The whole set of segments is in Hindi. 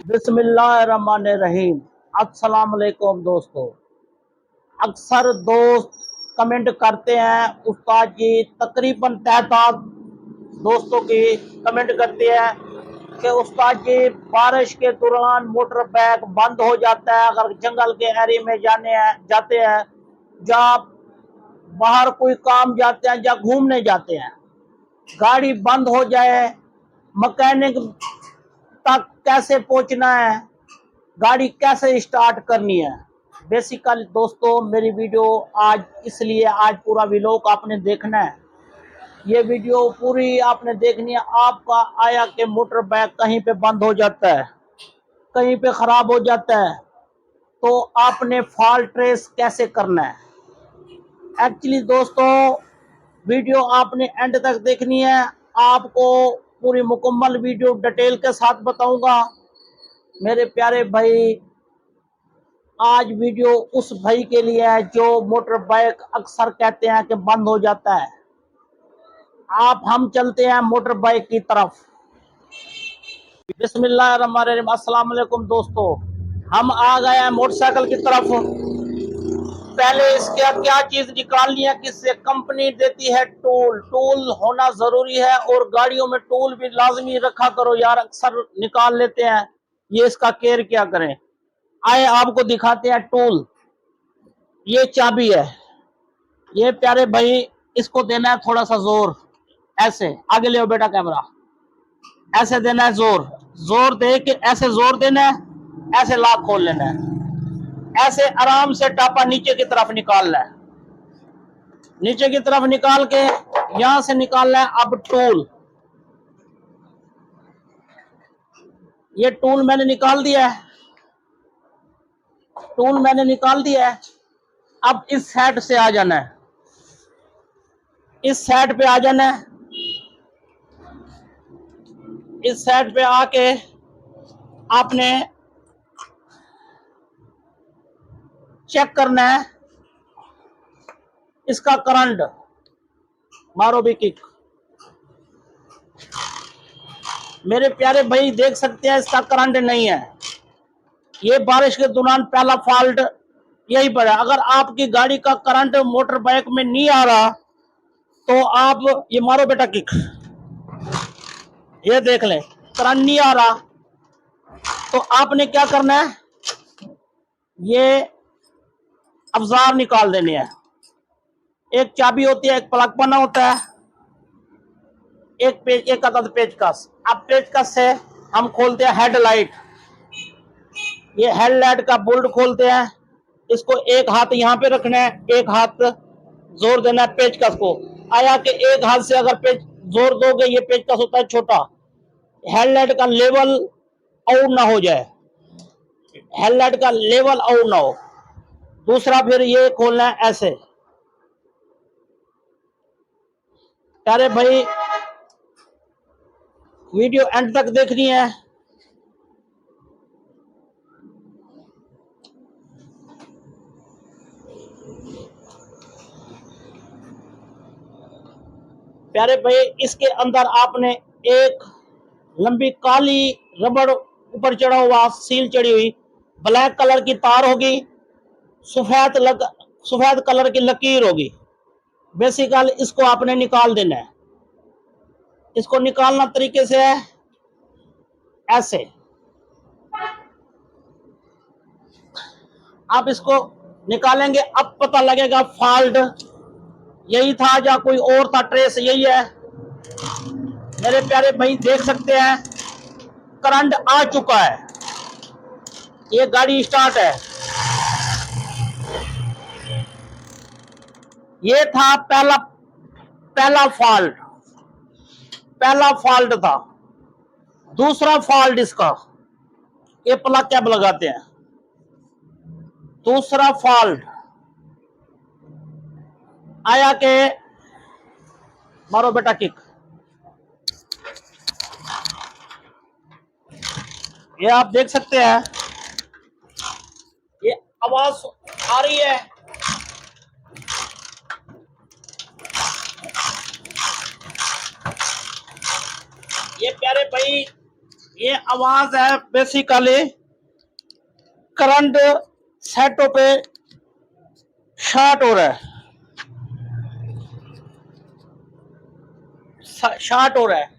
बिस्मिल्लाहिर्रहमानिर्रहीम। अस्सलाम वालेकुम दोस्तों। अक्सर दोस्त कमेंट करते हैं उस्ताद जी, तकरीबन 33 दोस्तों की कमेंट करते हैं कि उस्ताद जी बारिश के दौरान मोटर बाइक बंद हो जाता है अगर जंगल के एरिया में जाते हैं या बाहर कोई काम जाते हैं या घूमने जाते हैं, गाड़ी बंद हो जाए, मैकेनिक तक कैसे पहुंचना है, गाड़ी कैसे स्टार्ट करनी है। बेसिकली दोस्तों मेरी वीडियो आज पूरा व्लॉग आपने देखना है। ये वीडियो पूरी आपने देखनी है। आपका आया कि मोटर बाइक कहीं पे बंद हो जाता है, कहीं पे खराब हो जाता है, तो आपने फॉल्ट ट्रेस कैसे करना है। एक्चुअली दोस्तों वीडियो आपने एंड तक देखनी है। आपको पूरी मुकम्मल वीडियो डिटेल के साथ बताऊंगा। मेरे प्यारे भाई, आज वीडियो उस भाई के लिए है जो मोटर बाइक अक्सर कहते हैं कि बंद हो जाता है। हम चलते हैं मोटर बाइक की तरफ। बिस्मिल्लाहिर्रहमानिर्रहीम। अस्सलाम वालेकुम दोस्तों, हम आ गए हैं मोटरसाइकिल की तरफ। पहले इसका क्या चीज निकालनी है, किससे कंपनी देती है टूल। टूल होना जरूरी है और गाड़ियों में टूल भी लाजमी रखा करो यार, अक्सर निकाल लेते हैं। ये इसका केयर क्या करें। आए आपको दिखाते हैं टूल। ये चाबी है। ये प्यारे भाई, इसको देना है थोड़ा सा जोर, ऐसे आगे ले बेटा कैमरा, ऐसे देना है जोर। जोर दे के ऐसे जोर देना है, ऐसे लॉक खोल लेना है, ऐसे आराम से टापा नीचे की तरफ निकालना है। नीचे की तरफ निकाल के यहां से निकालना है। अब टूल, ये टूल मैंने निकाल दिया है। टूल मैंने निकाल दिया है। अब इस साइड से आ जाना है, इस साइड पे आ जाना है। इस साइड पे आके आपने चेक करना है इसका करंट। मारो भी किक। मेरे प्यारे भाई देख सकते हैं इसका करंट नहीं है। ये बारिश के दौरान पहला फॉल्ट यही पर है। अगर आपकी गाड़ी का करंट मोटर बाइक में नहीं आ रहा तो आप ये मारो बेटा किक, ये देख लें करंट नहीं आ रहा तो आपने क्या करना है, ये अवजार निकाल देने हैं। एक चाबी होती है, एक प्लग पन्ना होता है, एक अदद पेचकस। अब पेचकस से हम खोलते हैं हेडलाइट। ये हेडलाइट का बोल्ट खोलते हैं। इसको एक हाथ यहाँ पे रखना है, एक हाथ जोर देना है पेचकस को। आया कि एक हाथ से अगर पेच जोर दोगे, ये पेचकस होता है छोटा, हेडलाइट का लेवल आउट ना हो जाए, हेडलाइट का लेवल आउट ना हो। दूसरा फिर ये खोलना है ऐसे। प्यारे भाई वीडियो एंड तक देखनी है। प्यारे भाई इसके अंदर आपने एक लंबी काली रबड़ ऊपर चढ़ा हुआ सील चढ़ी हुई, ब्लैक कलर की तार होगी, सफेद कलर की लकीर होगी। बेसिकली इसको आपने निकाल देना है। इसको निकालना तरीके से है ऐसे। आप इसको निकालेंगे, अब पता लगेगा फॉल्ट यही था या कोई और था। ट्रेस यही है। मेरे प्यारे भाई देख सकते हैं करंट आ चुका है, ये गाड़ी स्टार्ट है। ये था पहला फॉल्ट था। दूसरा फॉल्ट इसका, ये प्लग कैप लगाते हैं। दूसरा फॉल्ट आया के मारो बेटा किक। ये आप देख सकते हैं, ये आवाज आ रही है। ये प्यारे भाई ये आवाज है बेसिकली करंट सेटों पे शॉर्ट हो रहा है, शॉर्ट हो रहा है।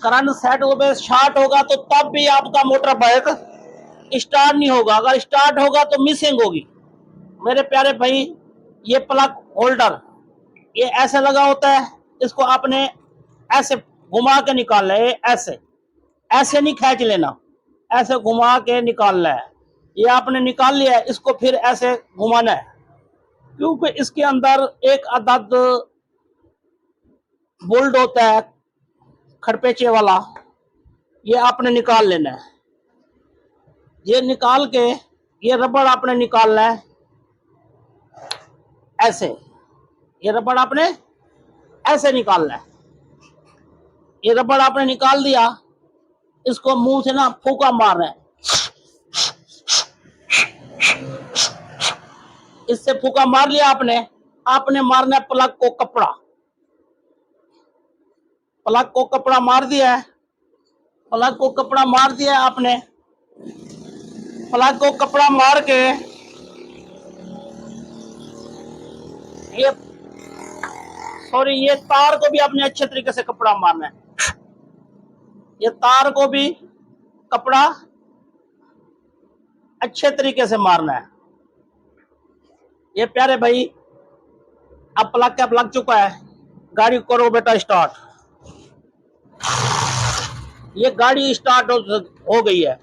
करंट सेटों पे शॉर्ट होगा तो तब भी आपका मोटर बाइक स्टार्ट नहीं होगा। अगर स्टार्ट होगा तो मिसिंग होगी। मेरे प्यारे भाई, ये प्लग होल्डर ये ऐसे लगा होता है, इसको आपने ऐसे घुमा के निकालना है। ऐसे ऐसे नहीं खींच लेना, ऐसे घुमा के निकालना है। ये आपने निकाल लिया है, इसको फिर ऐसे घुमाना है, क्योंकि इसके अंदर एक अदद बोल्ट होता है खरपेचे वाला, ये आपने निकाल लेना है। ये निकाल के ये रबड़ आपने निकालना है ऐसे। ये रबड़ आपने ऐसे निकालना है। ये रबड़ आपने निकाल दिया, इसको मुंह से ना फूका मारना है। इससे फूका मार लिया आपने। आपने मारना है प्लग को कपड़ा। प्लग को कपड़ा मार दिया है। प्लग को कपड़ा मार दिया है आपने। प्लग को कपड़ा मार के ये तार को भी आपने अच्छे तरीके से कपड़ा मारना है। ये तार को भी कपड़ा अच्छे तरीके से मारना है। ये प्यारे भाई, अब प्लग कैप लग चुका है। गाड़ी करो बेटा स्टार्ट। ये गाड़ी स्टार्ट हो गई है।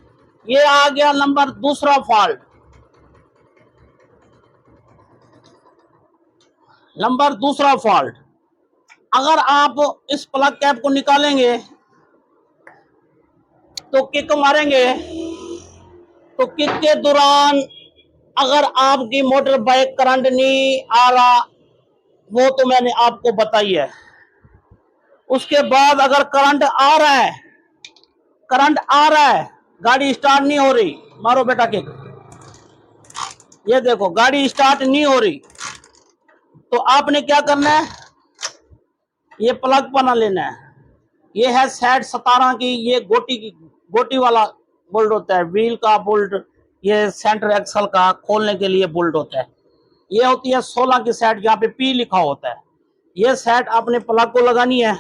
ये आ गया नंबर दूसरा फॉल्ट। नंबर दूसरा फॉल्ट, अगर आप इस प्लग कैप को निकालेंगे तो किक मारेंगे, तो किक के दौरान अगर आपकी मोटर बाइक करंट नहीं आ रहा, वो तो मैंने आपको बताई है। उसके बाद अगर करंट आ रहा है, करंट आ रहा है, गाड़ी स्टार्ट नहीं हो रही, मारो बेटा किक। ये देखो गाड़ी स्टार्ट नहीं हो रही, तो आपने क्या करना है, ये प्लग बना लेना है। ये है सेट 17 की, ये गोटी वाला बोल्ट होता है, व्हील का बोल्ट। ये सेंटर एक्सल का खोलने के लिए बोल्ट होता है। ये होती है 16 की सेट, जहाँ पे पी लिखा होता है। ये सेट आपने प्लग को लगानी है।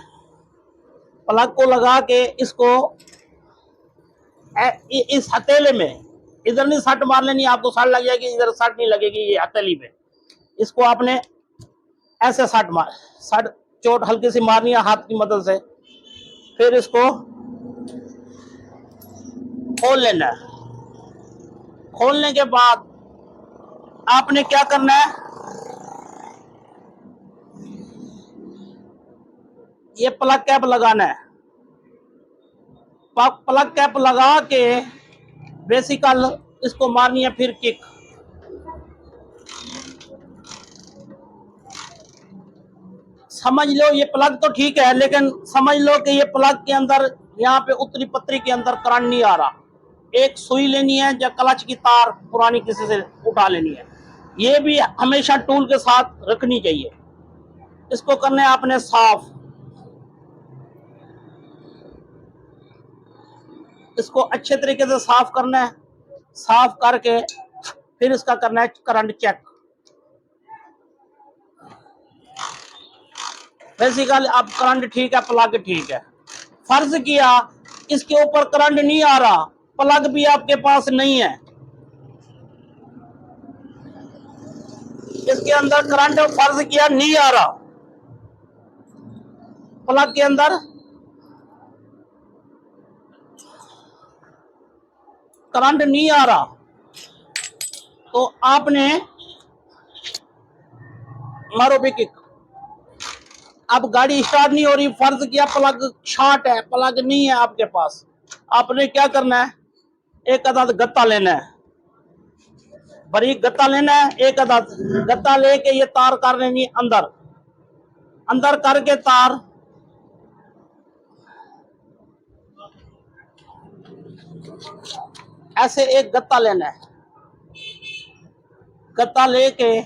प्लग को लगा के इसको इस हथेले में, इधर नहीं सट मार लेनी, आपको सट लग जाएगी, इधर सट नहीं लगेगी, ये हथेली पे। इसको आपने ऐसे सट चोट हल्की सी मारनी है हाथ की मदद से। फिर इसको खोल लेना है। खोलने के बाद आपने क्या करना है, ये प्लग कैप लगाना है। प्लग कैप लगा के बेसिकल इसको मारनी है फिर किक। समझ लो ये प्लग तो ठीक है, लेकिन समझ लो कि ये प्लग के अंदर, यहाँ पे उत्तरी पत्री के अंदर करंट नहीं आ रहा। एक सुई लेनी है या क्लच की तार पुरानी किसी से उठा लेनी है। ये भी हमेशा टूल के साथ रखनी चाहिए। इसको करना है आपने साफ। इसको अच्छे तरीके से साफ करना है। साफ करके फिर इसका करना है करंट चेक। बेसिकली अब करंट ठीक है, प्लग ठीक है। फर्ज किया इसके ऊपर करंट नहीं आ रहा, प्लग भी आपके पास नहीं है, इसके अंदर करंट फर्ज किया नहीं आ रहा, प्लग के अंदर करंट नहीं आ रहा, तो आपने मारो भी किक। अब गाड़ी स्टार्ट नहीं हो रही, फर्ज किया प्लग शॉर्ट है, प्लग नहीं है आपके पास। आपने क्या करना है, एक अदद गत्ता लेना है, बारीक गत्ता लेना है। एक अदद गत्ता लेके ये तार कर लेनी अंदर, अंदर करके तार ऐसे एक गत्ता लेना है। गत्ता लेके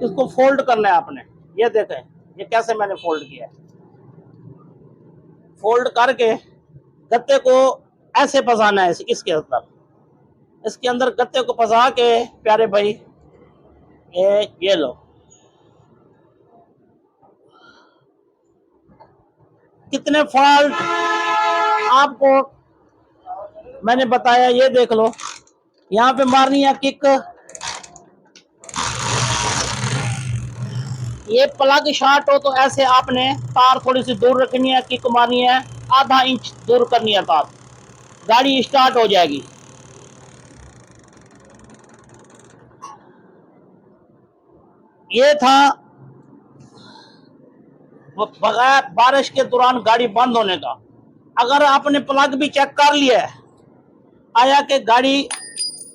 इसको फोल्ड करना है आपने। ये देखें, ये कैसे मैंने फोल्ड किया है। फोल्ड करके गत्ते को ऐसे फंसाना है इसके अंदर, इसके अंदर गत्ते को फंसा के प्यारे भाई ये लो। कितने फॉल्ट आपको मैंने बताया, ये देख लो। यहाँ पे मारनी है किक, ये प्लग शॉर्ट हो तो ऐसे आपने तार थोड़ी सी दूर रखनी है, किक मारनी है, आधा इंच दूर करनी है तार, गाड़ी स्टार्ट हो जाएगी। ये था बगैर बारिश के दौरान गाड़ी बंद होने का। अगर आपने प्लग भी चेक कर लिया है, आया कि गाड़ी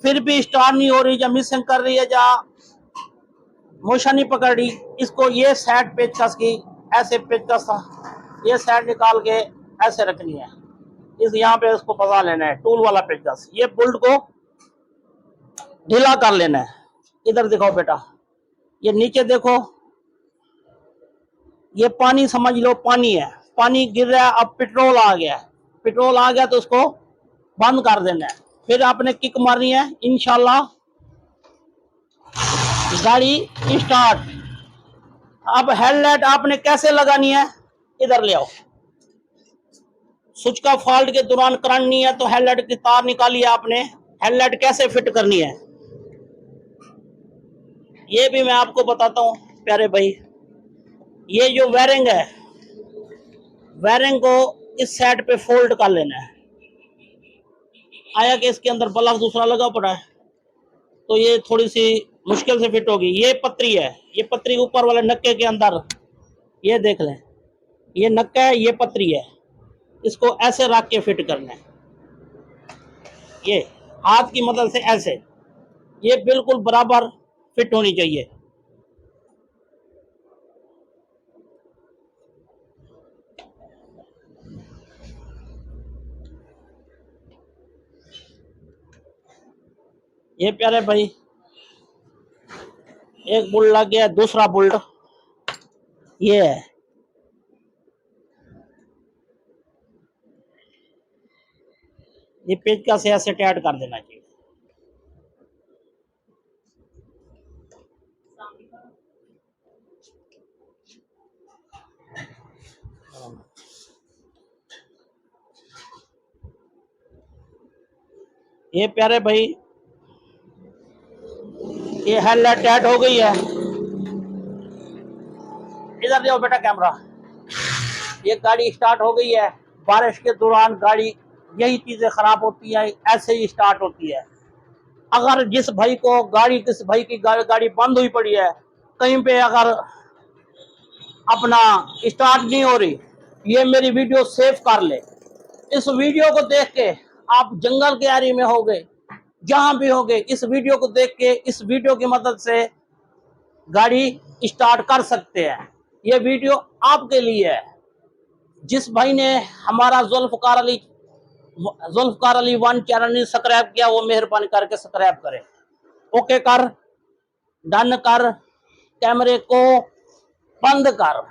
फिर भी स्टार्ट नहीं हो रही, या मिसिंग कर रही है, या मोशन नहीं पकड़ रही, इसको ये साइड पेचकस की ऐसे पेचकस था, ये साइड निकाल के ऐसे रखनी है, इस यहाँ पे इसको फंसा लेना है, टूल वाला पेचकस। ये बोल्ट को ढीला कर लेना है। इधर दिखाओ बेटा, ये नीचे देखो, ये पानी समझ लो, पानी है, पानी गिर रहा है। अब पेट्रोल आ गया, पेट्रोल आ गया तो उसको बंद कर देना है, फिर आपने किक मारनी है, इंशाल्लाह गाड़ी स्टार्ट। अब हेडलाइट आपने कैसे लगानी है, इधर ले आओ। स्विच का फॉल्ट के दौरान करंट नहीं है तो हेडलाइट की तार निकाली है आपने, हेडलाइट कैसे फिट करनी है ये भी मैं आपको बताता हूँ प्यारे भाई। ये जो वायरिंग है, वायरिंग को इस साइड पे फोल्ड कर लेना है। आया कि इसके अंदर बल्ब दूसरा लगा पड़ा है तो ये थोड़ी सी मुश्किल से फिट होगी। ये पतरी है, ये पतरी ऊपर वाले नक्के के अंदर, ये देख लें, ये नक्का है, ये पतरी है, इसको ऐसे रख के फिट करना है, ये हाथ की मदद से ऐसे, ये बिल्कुल बराबर फिट होनी चाहिए। ये प्यारे भाई एक बुल्ट लग गया, दूसरा बुल्ट ये है, ये पेचकस से ऐसे टाइट कर देना चाहिए। ये प्यारे भाई ये हेडलाइट टाइट हो गई है। इधर देखो बेटा कैमरा, ये गाड़ी स्टार्ट हो गई है। बारिश के दौरान गाड़ी यही चीजें खराब होती है, ऐसे ही स्टार्ट होती है। अगर जिस भाई को गाड़ी, किस भाई की गाड़ी बंद हुई पड़ी है, कहीं पे अगर अपना स्टार्ट नहीं हो रही, ये मेरी वीडियो सेव कर ले। इस वीडियो को देख के आप जंगल के एरिया में होगे, जहां भी होगे, इस वीडियो को देख के, इस वीडियो की मदद से गाड़ी स्टार्ट कर सकते हैं। ये वीडियो आपके लिए है। जिस भाई ने हमारा जुल्फकार अली 1 चैनल नहीं सब्सक्राइब किया, वो मेहरबानी करके सब्सक्राइब करे। ओके कर, डन कर, कैमरे को बंद कर।